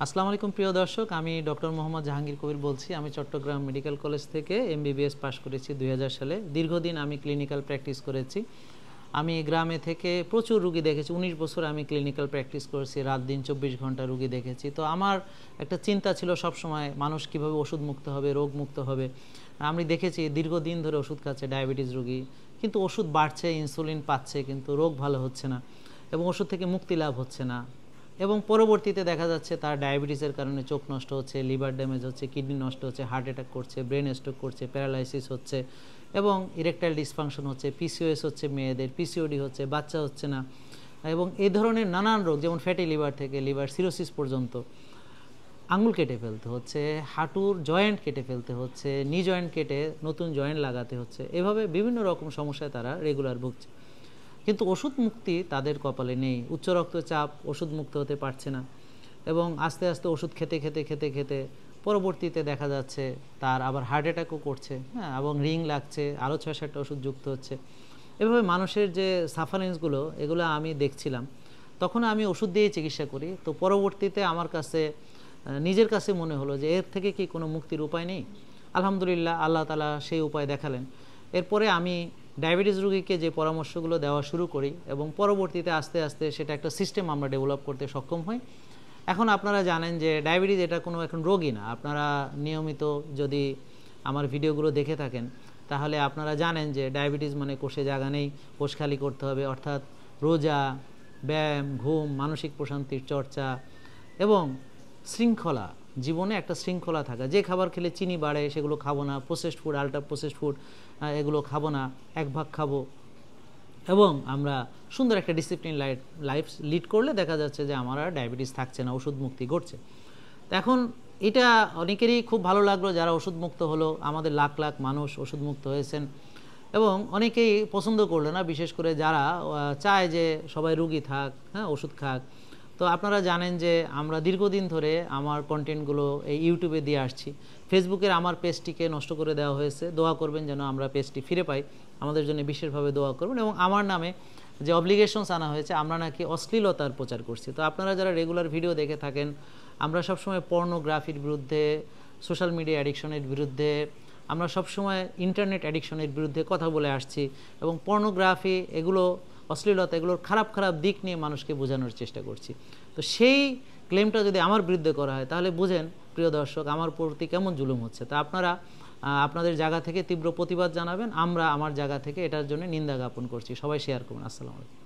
আসসালামু আলাইকুম প্রিয় দর্শক, আমি ডক্টর মোহাম্মদ জাহাঙ্গীর কবির বলছি। আমি চট্টগ্রাম মেডিকেল কলেজ থেকে এমবিবিএস পাশ করেছি 2000 সালে। দীর্ঘদিন আমি ক্লিনিক্যাল প্র্যাকটিস করেছি। আমি গ্রামে থেকে প্রচুর রুগী দেখেছি। 19 বছর আমি ক্লিনিক্যাল প্র্যাকটিস করেছি, রাত দিন 24 ঘন্টা রুগী দেখেছি। তো আমার একটা চিন্তা ছিল সবসময়, মানুষ কীভাবে ওষুধ মুক্ত হবে, রোগ মুক্ত হবে। আমি দেখেছি দীর্ঘদিন ধরে ওষুধ খাচ্ছে ডায়াবেটিস রুগী, কিন্তু ওষুধ বাড়ছে, ইনসুলিন পাচ্ছে, কিন্তু রোগ ভালো হচ্ছে না এবং ওষুধ থেকে মুক্তি লাভ হচ্ছে না। এবং পরবর্তীতে দেখা যাচ্ছে তার ডায়াবেটিসের কারণে চোখ নষ্ট হচ্ছে, লিভার ড্যামেজ হচ্ছে, কিডনি নষ্ট হচ্ছে, হার্ট অ্যাটাক করছে, ব্রেন স্ট্রোক করছে, প্যারালাইসিস হচ্ছে এবং ইরেকটাইল ডিসফাংশন হচ্ছে, পিসিওএস হচ্ছে মেয়েদের, পিসিওডি হচ্ছে, বাচ্চা হচ্ছে না এবং এই ধরনের নানান রোগ, যেমন ফ্যাটি লিভার থেকে লিভার সিরোসিস পর্যন্ত। আঙুল কেটে ফেলতে হচ্ছে, হাঁটুর জয়েন্ট কেটে ফেলতে হচ্ছে, নি জয়েন্ট কেটে নতুন জয়েন্ট লাগাতে হচ্ছে, এভাবে বিভিন্ন রকম সমস্যায় তারা রেগুলার ভুগছে। কিন্তু ওষুধ মুক্তি তাদের কপালে নেই। উচ্চ রক্তচাপ, ওষুধ মুক্ত হতে পারছে না এবং আস্তে আস্তে ওষুধ খেতে খেতে খেতে খেতে পরবর্তীতে দেখা যাচ্ছে তার আবার হার্ট অ্যাটাকও করছে, হ্যাঁ, এবং রিং লাগছে, আরও 6-7টা ওষুধ যুক্ত হচ্ছে। এভাবে মানুষের যে সাফারেন্সগুলো, এগুলো আমি দেখছিলাম। তখন আমি ওষুধ দিয়ে চিকিৎসা করি। তো পরবর্তীতে আমার কাছে নিজের কাছে মনে হলো যে এর থেকে কি কোনো মুক্তির উপায় নেই? আলহামদুলিল্লাহ, আল্লাহ তাআলা সেই উপায় দেখালেন। এরপরে আমি ডায়াবেটিস রোগীকে যে পরামর্শগুলো দেওয়া শুরু করি এবং পরবর্তীতে আস্তে আস্তে সেটা একটা সিস্টেম আমরা ডেভেলপ করতে সক্ষম হই। এখন আপনারা জানেন যে ডায়াবেটিস এটা কোনো এখন রোগই না। আপনারা নিয়মিত যদি আমার ভিডিওগুলো দেখে থাকেন তাহলে আপনারা জানেন যে ডায়াবেটিস মানে কোষে জায়গা নেই, কোষ খালি করতে হবে, অর্থাৎ রোজা, ব্যায়াম, ঘুম, মানসিক প্রশান্তির চর্চা এবং শৃঙ্খলা, জীবনে একটা শৃঙ্খলা থাকা। যে খাবার খেলে চিনি বাড়ে সেগুলো খাবো না, processed food, ultra processed food এগুলো খাবো না, এক ভাগ খাবো এবং আমরা সুন্দর একটা ডিসিপ্লিন লাইফ লিড করলে দেখা যাচ্ছে যে আমার আর ডায়াবেটিস থাকছে না, ওষুধ মুক্তি ঘটছে। তো এখন এটা অনেকেরই খুব ভালো লাগলো যারা ওষুধ মুক্ত হলো। আমাদের লাখ লাখ মানুষ ওষুধ মুক্ত হয়েছেন এবং অনেকেই পছন্দ করলো না, বিশেষ করে যারা চায় যে সবাই রুগী থাক, হ্যাঁ, ওষুধ খাক। তো আপনারা জানেন যে আমরা দীর্ঘদিন ধরে আমার কন্টেন্টগুলো এই ইউটিউবে দিয়ে আসছি। ফেসবুকের আমার পেজটিকে নষ্ট করে দেওয়া হয়েছে। দোয়া করবেন যেন আমরা পেজটি ফিরে পাই, আমাদের জন্য বিশেষভাবে দোয়া করবেন। এবং আমার নামে যে অব্লিগেশনস আনা হয়েছে, আমরা নাকি অশ্লীলতার প্রচার করছি। তো আপনারা যারা রেগুলার ভিডিও দেখে থাকেন, আমরা সবসময় পর্নোগ্রাফির বিরুদ্ধে, সোশ্যাল মিডিয়া অ্যাডিকশনের বিরুদ্ধে, আমরা সবসময় ইন্টারনেট অ্যাডিকশনের বিরুদ্ধে কথা বলে আসছি এবং পর্নোগ্রাফি, এগুলো অশ্লীলতা, এগুলোর খারাপ খারাপ দিক নিয়ে মানুষকে বোঝানোর চেষ্টা করছি। তো সেই ক্লেমটা যদি আমার বিরুদ্ধে করা হয় তাহলে বুঝেন প্রিয় দর্শক আমার প্রতি কেমন জুলুম হচ্ছে। তা আপনারা আপনাদের জায়গা থেকে তীব্র প্রতিবাদ জানাবেন, আমরা আমার জায়গা থেকে এটার জন্য নিন্দা জ্ঞাপন করছি। সবাই শেয়ার করুন। আসসালামু আলাইকুম।